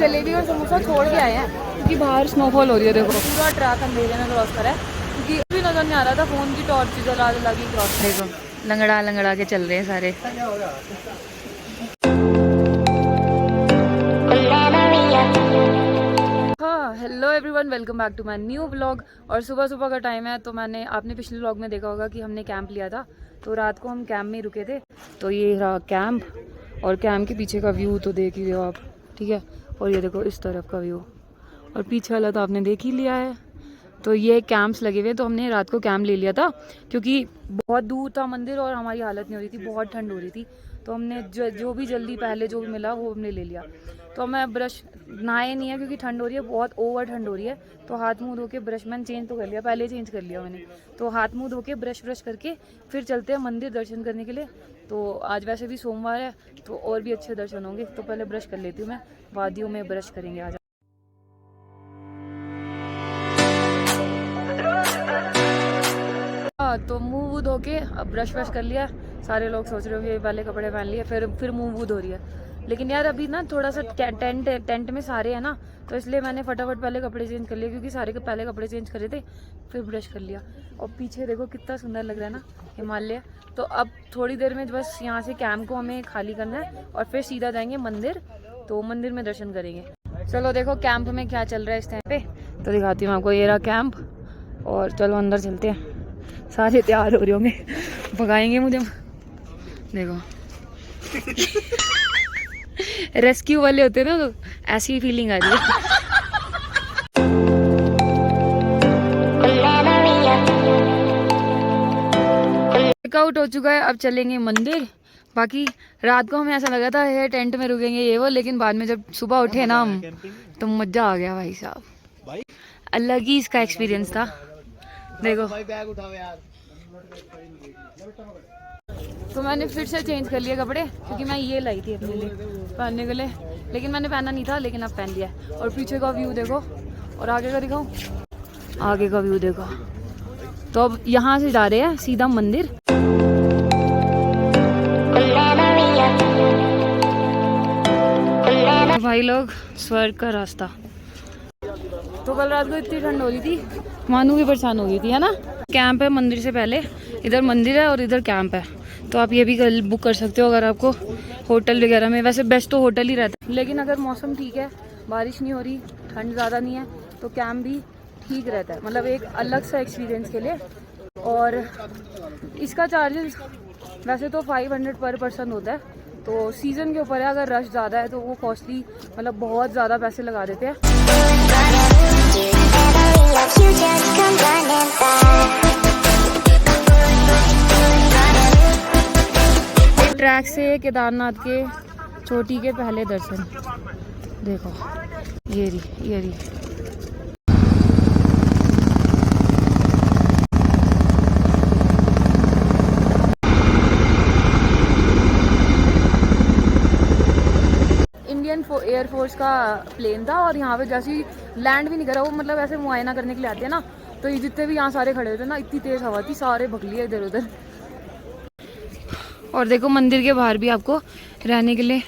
जलेबी और समोसा छोड़ के आए हैं क्योंकि बाहर स्नोफॉल हो रही है। देखो पूरा ट्रैक अंधेरे में क्रॉस करा है क्योंकि अभी नजर नहीं आ रहा था, फोन की टॉर्च जला के क्रॉस। देखो लंगड़ा लंगड़ा के चल रहे हैं सारे। हाँ hello everyone, welcome back to my new vlog. और सुबह सुबह का टाइम है तो आपने पिछले व्लॉग में देखा होगा कि हमने कैंप लिया था, तो रात को हम कैंप में रुके थे। तो ये रहा कैंप और कैंप के पीछे का व्यू तो देख ही रहे हो आप, ठीक है। और ये देखो इस तरफ का व्यू और पीछे वाला तो आपने देख ही लिया है। तो ये कैंप्स लगे हुए, तो हमने रात को कैंप ले लिया था क्योंकि बहुत दूर था मंदिर और हमारी हालत नहीं हो रही थी, बहुत ठंड हो रही थी। तो हमने जो भी जल्दी पहले जो भी मिला वो हमने ले लिया। तो मैं ब्रश नहाए नहीं है क्योंकि ठंड हो रही है, बहुत ओवर ठंड हो रही है। तो हाथ मुंह धो के ब्रश मैंने चेंज तो कर लिया, पहले चेंज कर लिया मैंने। तो हाथ मुंह धो के ब्रश करके फिर चलते हैं मंदिर दर्शन करने के लिए। तो आज वैसे भी सोमवार है तो और भी अच्छे दर्शन होंगे। तो पहले ब्रश कर लेती हूँ मैं, वादियों में ब्रश करेंगे आज। तो मुंह वूह धो के अब ब्रश कर लिया। सारे लोग सोच रहे होंगे पहले कपड़े पहन लिए फिर मुंह वूह धो रही है। लेकिन यार अभी ना थोड़ा सा टेंट में सारे हैं ना, तो इसलिए मैंने फटाफट पहले कपड़े चेंज कर लिए क्योंकि सारे के पहले कपड़े चेंज करे थे, फिर ब्रश कर लिया। और पीछे देखो कितना सुंदर लग रहा है ना हिमालय। तो अब थोड़ी देर में बस यहाँ से कैंप को हमें खाली करना है और फिर सीधा जाएंगे मंदिर। तो मंदिर में दर्शन करेंगे। चलो देखो कैंप में क्या चल रहा है इस टाइम पे, तो दिखाती हूँ आपको। ये रहा कैंप और चलो अंदर चलते हैं। सारे तैयार हो रहे होंगे, भगाएंगे मुझे। देखो रेस्क्यू वाले होते हैं ना, तो ऐसी ही फीलिंग आ रही है। चेकआउट हो चुका है, अब चलेंगे मंदिर। बाकी रात को हमें ऐसा लगा था ये टेंट में रुकेंगे ये वो, लेकिन बाद में जब सुबह उठे ना हम तो मजा आ गया भाई साहब। अलग ही इसका एक्सपीरियंस था। देखो तो मैंने फिर से चेंज कर लिया कपड़े क्योंकि मैं ये लाई थी अपने लिए पहनने के लिए, लेकिन मैंने पहना नहीं था, लेकिन अब पहन लिया। और पीछे का व्यू देखो और आगे का दिखाऊं, आगे का व्यू देखो। तो अब यहाँ से जा रहे हैं सीधा मंदिर। भाई लोग स्वर्ग का रास्ता। तो कल रात को इतनी ठंड हो रही थी, मानू भी परेशान हो गई थी, है ना। कैंप है मंदिर से पहले, इधर मंदिर है और इधर कैंप है। तो आप ये भी कल बुक कर सकते हो अगर आपको होटल वगैरह में। वैसे बेस्ट तो होटल ही रहता है, लेकिन अगर मौसम ठीक है, बारिश नहीं हो रही, ठंड ज़्यादा नहीं है, तो कैंप भी ठीक रहता है। मतलब एक अलग सा एक्सपीरियंस के लिए। और इसका चार्जेस वैसे तो 500 पर पर्सन होता है। तो सीज़न के ऊपर है, अगर रश ज़्यादा है तो वो कॉस्टली, मतलब बहुत ज़्यादा पैसे लगा देते हैं। ट्रैक से केदारनाथ के चोटी के पहले दर्शन देखो। ये रही इंडियन एयरफोर्स का प्लेन था और यहाँ पे जैसे ही लैंड भी नहीं करा, वो मतलब ऐसे मुआयना करने के लिए आते हैं ना। तो ये जितने भी यहाँ सारे खड़े हुए थे ना, इतनी तेज हवा थी, सारे भग लिए इधर उधर। और देखो मंदिर के बाहर भी आपको रहने के लिए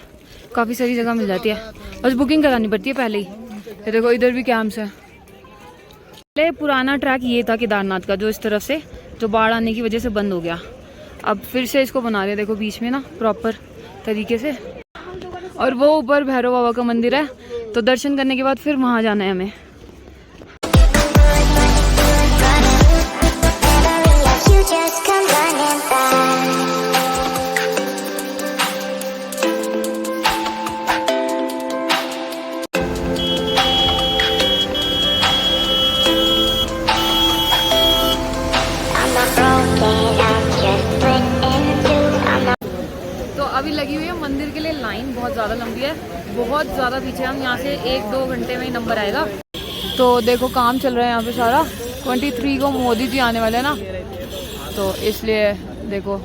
काफ़ी सारी जगह मिल जाती है, बस बुकिंग करानी पड़ती है पहले ही। ये देखो इधर भी कैंप्स है। पहले पुराना ट्रैक ये था केदारनाथ का, जो इस तरफ से जो बाढ़ आने की वजह से बंद हो गया। अब फिर से इसको बना रहे, देखो बीच में ना प्रॉपर तरीके से। और वो ऊपर भैरव बाबा का मंदिर है, तो दर्शन करने के बाद फिर वहाँ जाना है हमें। तो अभी लगी हुई है मंदिर के लिए लाइन, बहुत ज़्यादा लंबी है, बहुत ज़्यादा पीछे। हम यहाँ से 1-2 घंटे में ही नंबर आएगा। तो देखो काम चल रहा है यहाँ पे सारा। 23 को मोदी जी आने वाले हैं ना, तो इसलिए देखो।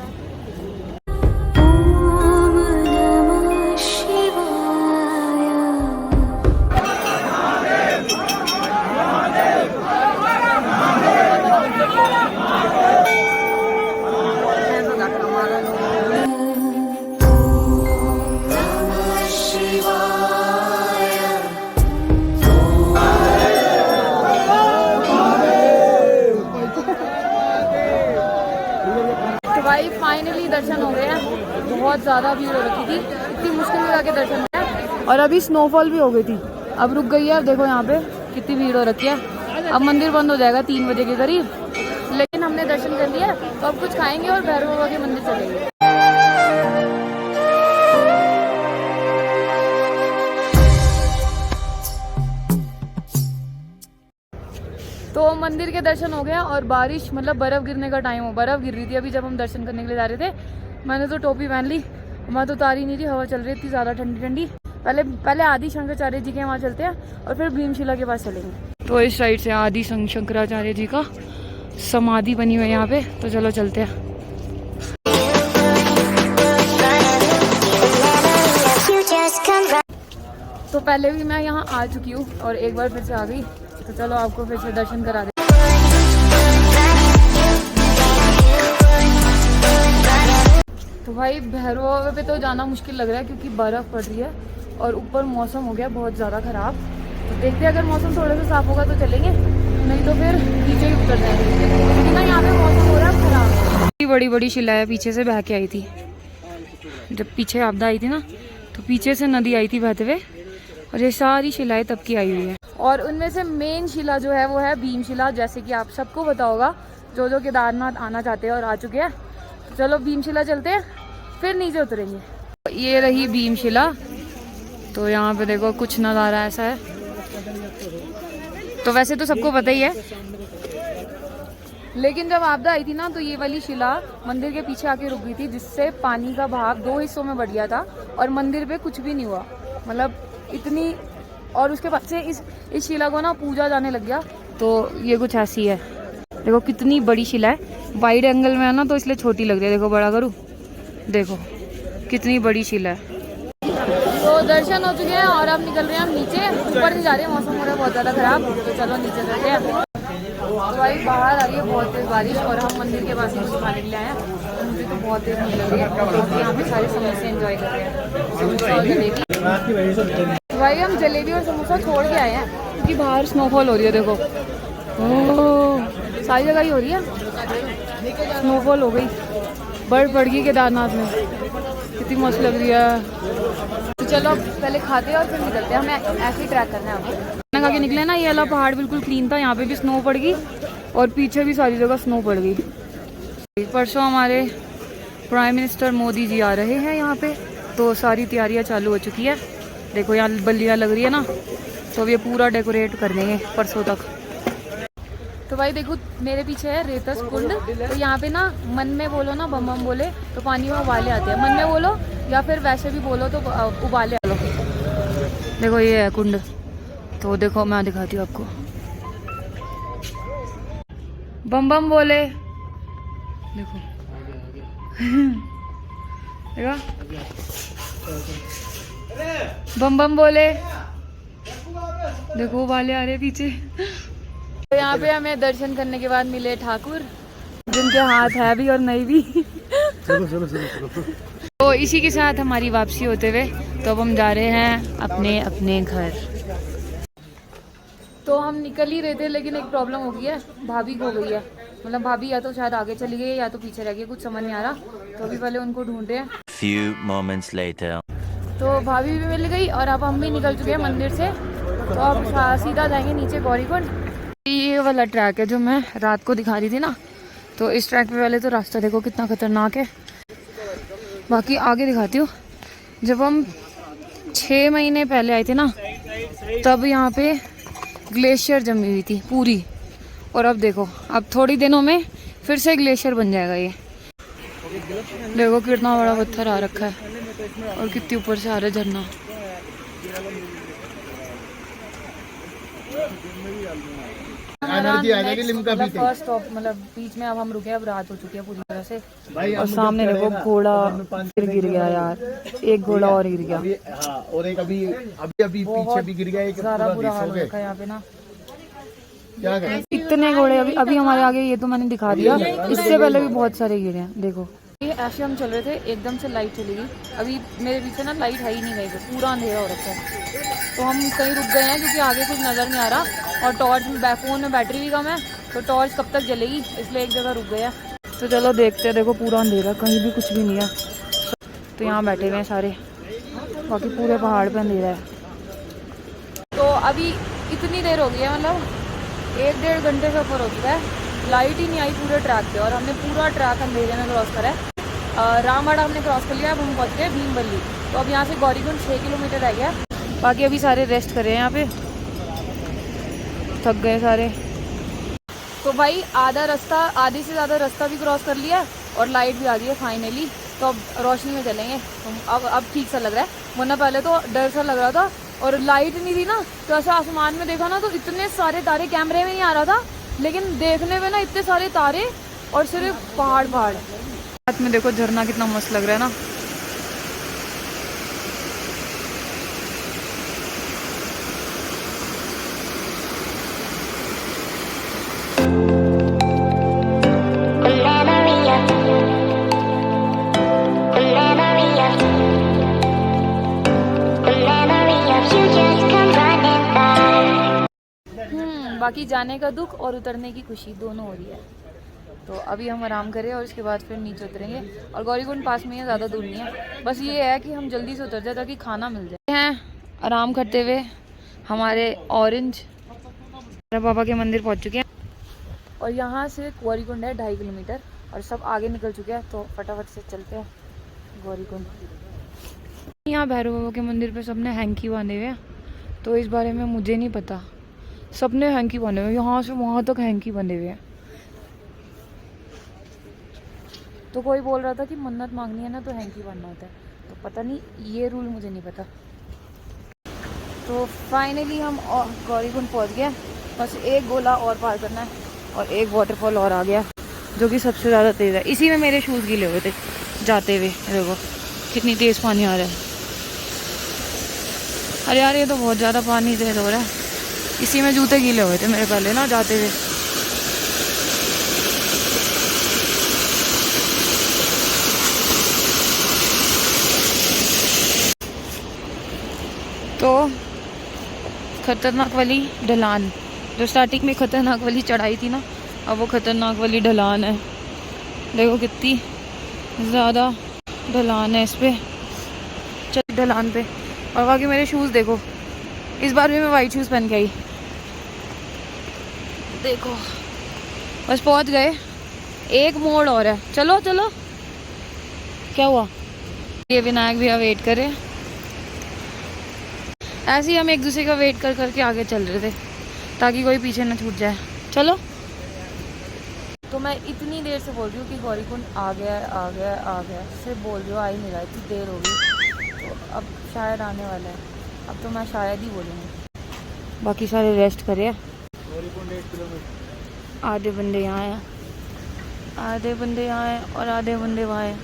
दर्शन हो गए हैं। बहुत ज़्यादा भीड़ हो रखी थी, इतनी मुश्किल में जाके दर्शन हो गया। और अभी स्नोफॉल भी हो गई थी, अब रुक गई है। देखो यहाँ पे कितनी भीड़ हो रखी है। अब मंदिर बंद हो जाएगा 3 बजे के करीब, लेकिन हमने दर्शन कर लिया तो अब कुछ खाएंगे और भैरव बाबा के मंदिर चलेंगे। तो मंदिर के दर्शन हो गया और बारिश मतलब बर्फ़ गिरने का टाइम हो, बर्फ़ गिर रही थी अभी जब हम दर्शन करने के लिए जा रहे थे। मैंने तो टोपी पहन ली, मैं तो उतार ही नहीं रही, हवा चल रही थी ज़्यादा ठंडी ठंडी। पहले आदि शंकराचार्य जी के वहाँ चलते हैं और फिर भीमशिला के पास चलेंगे। तो इस साइड से आदि शंकराचार्य जी का समाधि बनी हुई है यहाँ पे, तो चलो चलते हैं। तो पहले भी मैं यहाँ आ चुकी हूँ और एक बार फिर से आ गई, तो चलो आपको फिर से दर्शन करा दे। तो भाई भैरव बाबा पे तो जाना मुश्किल लग रहा है क्योंकि बर्फ़ पड़ रही है और ऊपर मौसम हो गया बहुत ज़्यादा ख़राब। तो देखते हैं अगर मौसम थोड़ा सा साफ़ होगा तो चलेंगे, नहीं तो फिर नीचे ही उतर जाएंगे क्योंकि ना यहाँ पे मौसम हो रहा है ख़राब। बड़ी बड़ी शिलाएं पीछे से बह के आई थी, जब पीछे आपदा आई थी ना तो पीछे से नदी आई थी बहते हुए, और ये सारी शिलाएं तब की आई हुई है। और उनमें से मेन शिला जो है वो है भीमशिला, जैसे कि आप सबको पता होगा जो केदारनाथ आना चाहते हैं और आ चुके हैं। तो चलो भीमशिला चलते हैं, फिर नीचे उतरेंगे। ये रही भीमशिला, तो यहाँ पे देखो कुछ नज़ारा ऐसा है। तो वैसे तो सबको पता ही है, लेकिन जब आपदा आई थी ना तो ये वाली शिला मंदिर के पीछे आके रुक गई थी, जिससे पानी का बहाव 2 हिस्सों में बढ़ गया था और मंदिर पे कुछ भी नहीं हुआ, मतलब इतनी। और उसके बाद से इस शिला को ना पूजा जाने लग गया। तो ये कुछ ऐसी है, देखो कितनी बड़ी शिला है, वाइड एंगल में है ना तो इसलिए छोटी लग रही है। देखो बड़ा करूँ, देखो कितनी बड़ी शिला है। तो दर्शन हो चुके हैं और अब निकल रहे हैं हम नीचे, ऊपर नहीं जा रहे हैं, मौसम हो रहा है बहुत ज़्यादा ख़राब। तो चलो नीचे चलते हैं। तो भाई बाहर आ रही है बहुत तेज़ बारिश और हम मंदिर के पास ही कुछ खाने के लिए आए हैं। मुझे तो बहुत तेज़ भूख लग रही है, तो यहाँ पे सारे समोसे एंजॉय कर रहे हैं, समोसा और जलेबी। तो भाई हम जलेबी और समोसा छोड़ के आए हैं क्योंकि बाहर स्नोफॉल हो रही है। देखो ओह, सारी जगह ही हो रही है स्नोफॉल, हो गई बर्फ़ पड़ गई केदारनाथ में, कितनी मस्त लग रही है। तो चलो पहले खाते हैं और फिर निकलते हैं, हमें ऐसे ही ट्रैक करना है। खाना खा के निकले ना, ये वाला पहाड़ बिल्कुल क्लीन था, यहाँ पे भी स्नो पड़ गई और पीछे भी सारी जगह स्नो पड़ गई। परसों हमारे प्राइम मिनिस्टर मोदी जी आ रहे हैं यहाँ पे, तो सारी तैयारियाँ चालू हो चुकी है। देखो यहाँ बल्लियाँ लग रही है ना, तो ये पूरा डेकोरेट कर देंगे परसों तक। तो भाई देखो मेरे पीछे है रेतस कुंड, तो यहाँ पे ना मन में बोलो ना बम बम बोले तो पानी में उबाले आते हैं, मन में बोलो या फिर वैसे भी बोलो तो उबाले आ लो। देखो ये है कुंड, तो देखो मैं दिखाती हूँ आपको, बम बम बोले, देखो देखो बम बम बोले, देखो उबाले आ रहे पीछे। तो यहाँ पे हमें दर्शन करने के बाद मिले ठाकुर, जिनके हाथ है भी और नहीं भी। तो इसी के साथ हमारी वापसी होते हुए तो अब हम जा रहे हैं अपने अपने घर। तो हम निकल ही रहे थे लेकिन एक प्रॉब्लम हो गई है, भाभी खो गई है, मतलब भाभी या तो शायद आगे चली गई या तो पीछे रह गई, कुछ समझ नहीं आ रहा। तो अभी पहले उनको ढूंढ रहे हैं। Few moments later. तो भाभी भी मिल गई और अब हम भी निकल चुके हैं मंदिर से, तो अब सीधा जाएंगे नीचे गौरीकुंड। ये वाला ट्रैक है जो मैं रात को दिखा रही थी ना, तो इस ट्रैक पे पहले तो रास्ता देखो कितना खतरनाक है, बाकी आगे दिखाती हूँ। जब हम 6 महीने पहले आए थे ना, तब यहाँ पे ग्लेशियर जमी हुई थी पूरी, और अब देखो अब थोड़ी दिनों में फिर से ग्लेशियर बन जाएगा। ये देखो कितना बड़ा पत्थर आ रखा है और कितनी ऊपर से आ रहा है झरना। फर्स्ट स्टॉप मतलब बीच में अब हम रुके, अब रात हो चुकी है पूरी तरह से, और सामने देखो घोड़ा गिर गया यार, एक घोड़ा और गिर गया, और एक अभी पीछे भी गिर गया, एक सारा बुरा हाल रखा है यहाँ पे ना। इतने घोड़े अभी हमारे आगे, ये तो मैंने दिखा दिया, इससे पहले भी बहुत सारे गिरे हैं। देखो ये ऐसे हम चल रहे थे, एकदम से लाइट चली गई, अभी मेरे पीछे ना लाइट है ही नहीं गई, पूरा अंधेरा हो रखा है। तो हम कहीं रुक गए हैं क्योंकि आगे कुछ नज़र नहीं आ रहा और टॉर्च में फ़ोन में बैटरी भी कम है, तो टॉर्च कब तक जलेगी, इसलिए एक जगह रुक गया। तो चलो देखते हैं। देखो पूरा अंधेरा, कहीं भी कुछ भी नहीं है। तो यहाँ बैठे हुए हैं सारे, बाकी पूरे पहाड़ पे अंधेरा है। तो अभी इतनी देर हो गई है, मतलब 1-1.5 घंटे से ऊपर हो चुका है, लाइट ही नहीं आई पूरे ट्रैक पे और हमने पूरा ट्रैक अंधेरे में क्रॉस करा है। रामवाड़ा हमने क्रॉस कर लिया, अब हम पहुँच गए भीमबल्ली। तो अब यहाँ से गौरीकुंड 6 किलोमीटर रह गया। बाकी अभी सारे रेस्ट कर रहे हैं यहाँ पे, थक गए सारे। तो भाई आधे से ज़्यादा रास्ता भी क्रॉस कर लिया और लाइट भी आ गई है फाइनली। तो अब रोशनी में चलेंगे। तो अब ठीक सा लग रहा है, वरना पहले तो डर सा लग रहा था और लाइट नहीं थी ना, तो ऐसा आसमान में देखा ना तो इतने सारे तारे, कैमरे में नहीं आ रहा था लेकिन देखने में ना इतने सारे तारे और सिर्फ पहाड़। रात में देखो झरना कितना मस्त लग रहा है ना। बाकी जाने का दुख और उतरने की खुशी दोनों हो रही है। तो अभी हम आराम करें और उसके बाद फिर नीचे उतरेंगे। और गौरीकुंड पास में है, ज़्यादा दूर नहीं है। बस ये है कि हम जल्दी से उतर जाए ताकि खाना मिल जाए। हैं आराम करते हुए हमारे ऑरेंज बाबा के मंदिर पहुंच चुके हैं और यहाँ से गौरीकुंड है 2.5 किलोमीटर और सब आगे निकल चुके हैं। तो फटाफट से चलते हैं गौरीकुंड। यहाँ भैरव बाबा के मंदिर पे सबने हैंकी बांधे हुए हैं, तो इस बारे में मुझे नहीं पता। सबने हैंकी बने हुए, यहाँ से वहाँ तक हैंकी बने हुए हैं। तो कोई बोल रहा था कि मन्नत मांगनी है ना तो हैंकी बनना होता है, तो पता नहीं, ये रूल मुझे नहीं पता। तो फाइनली हम गौरीकुंड पहुँच गए। बस एक गोला और पार करना है और एक वाटरफॉल और आ गया जो कि सबसे ज़्यादा तेज़ है। इसी में मेरे शूज़ गीले हुए थे जाते हुए। देखो कितनी तेज़ पानी आ रहा है। अरे यार ये तो बहुत ज़्यादा पानी तेज़ हो रहा है। इसी में जूते गीले हुए थे मेरे पहले ना जाते हुए। तो खतरनाक वाली ढलान, जो स्टार्टिंग में खतरनाक वाली चढ़ाई थी ना, अब वो खतरनाक वाली ढलान है। देखो कितनी ज़्यादा ढलान है इस पे, चल ढलान पे। और बाकी मेरे शूज़ देखो, इस बार भी मैं वाइट शूज़ पहन के आई। देखो बस पहुंच गए, एक मोड़ और है। चलो चलो, क्या हुआ? ये विनायक भैया वेट करे। ऐसे ही हम एक दूसरे का वेट कर करके आगे चल रहे थे ताकि कोई पीछे ना छूट जाए। चलो। तो मैं इतनी देर से बोल रही हूँ कि गौरीकुंड आ गया, सिर्फ बोल रही हूँ, आ ही नहीं रहा, इतनी देर हो गई। तो अब शायद आने वाला है, अब तो मैं शायद ही बोलूँगी। बाकी सारे रेस्ट करे। आधे बंदे यहाँ हैं, आधे बंदे यहाँ हैं और आधे बंदे वहाँ हैं।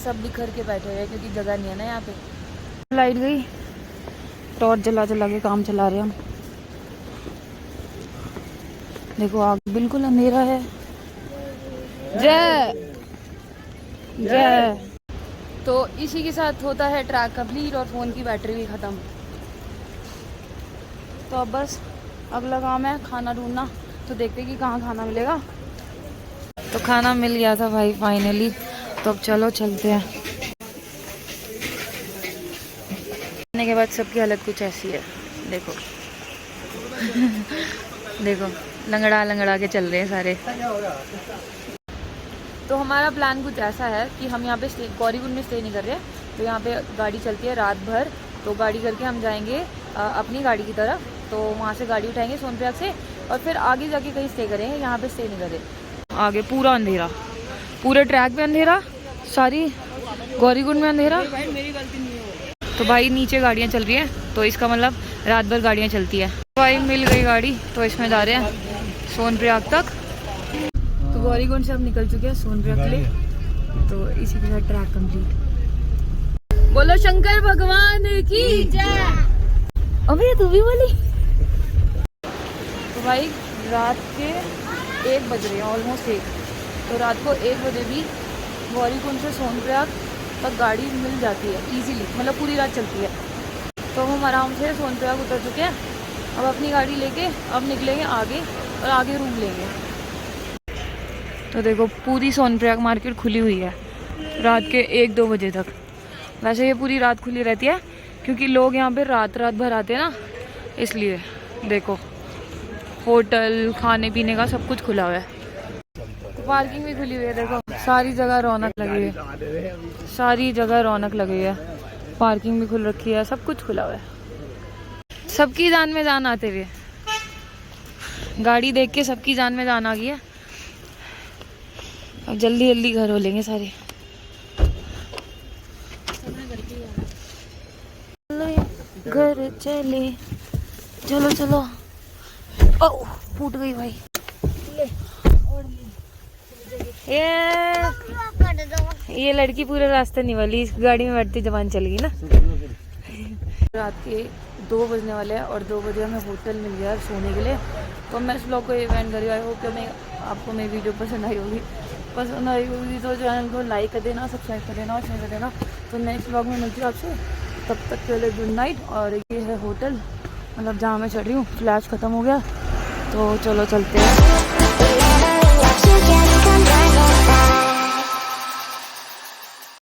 सब बिखर के बैठे हुए क्योंकि जगह नहीं है ना यहाँ पे। लाइट गई, टॉर्च जला के काम चला रहे हम। देखो आग बिल्कुल अंधेरा है। जय जय। तो इसी के साथ होता है ट्रैक कंप्लीट और फ़ोन की बैटरी भी ख़त्म। तो अब बस अगला काम है खाना ढूंढना। तो देखते कि कहाँ खाना मिलेगा। तो खाना मिल गया था भाई फाइनली। तो अब चलो चलते हैं। खाने के बाद सबकी हालत कुछ ऐसी है, देखो देखो लंगड़ा के चल रहे हैं सारे। तो हमारा प्लान कुछ ऐसा है कि हम यहाँ पे गौरीकुंड में स्टे नहीं कर रहे। तो यहाँ पे गाड़ी चलती है रात भर, तो गाड़ी करके हम जाएंगे अपनी गाड़ी की तरफ। तो वहाँ से गाड़ी उठाएंगे सोनप्रयाग से और फिर आगे जाके कहीं स्टे करेंगे। यहाँ पे स्टे नहीं कर रहे। आगे पूरा अंधेरा, पूरे ट्रैक पे अंधेरा, सारी गौरीकुंड में अंधेरा। तो भाई नीचे गाड़ियाँ चल रही हैं, तो इसका मतलब रात भर गाड़ियाँ चलती है। भाई मिल गई गाड़ी, तो इसमें जा रहे हैं सोनप्रयाग तक। तो गौरीकुंड से हम निकल चुके हैं सोनप्रयाग के लिए। तो इसी के साथ ट्रैक कंप्लीट। बोलो शंकर भगवान की जय। अबे तू भी बोली। तो भाई रात के 1 बज रहे हैं, ऑलमोस्ट 1। तो रात को 1 बजे भी गौरीकुंड से सोनप्रयाग तक गाड़ी मिल जाती है इजीली, मतलब पूरी रात चलती है। तो हम आराम से सोनप्रयाग उतर चुके हैं। अब अपनी गाड़ी लेके अब निकलेंगे आगे और आगे रूम लेंगे। तो देखो पूरी सोनप्रयाग मार्केट खुली हुई है रात के 1-2 बजे तक। वैसे ये पूरी रात खुली रहती है क्योंकि लोग यहाँ पे रात भर आते हैं ना, इसलिए। देखो होटल, खाने पीने का सब कुछ खुला हुआ है। पार्किंग भी खुली हुई है, देखो सारी जगह रौनक लगी है, सारी जगह रौनक लगी है। पार्किंग भी खुल रखी है, सब कुछ खुला हुआ है। सबकी जान में जान आते हुए, गाड़ी देख के सबकी जान में जान आ गई है। अब जल्दी जल्दी घर हो लेंगे सारे। घर चले, चलो चलो। ओ फूट गई भाई। ये लड़की पूरे रास्ते नहीं वाली, इस गाड़ी में बैठती जवान चल गई ना। रात के 2 बजने वाले हैं और 2 बजे हमें होटल मिल गया सोने के लिए। तो मैं इस ब्लॉग को एंड कर रही हूँ। आई होप कि आपको मेरी वीडियो पसंद आई होगी। पसंद आई होगी तो चैनल को लाइक कर देना, सब्सक्राइब कर देना और शेयर कर देना। तो नेक्स्ट ब्लॉग में मिलती हूँ आपसे, तब तक के लिए गुड नाइट। और ये है होटल, मतलब जहाँ मैं चढ़ रही हूँ। फ्लैश ख़त्म हो गया तो चलो चलते हैं।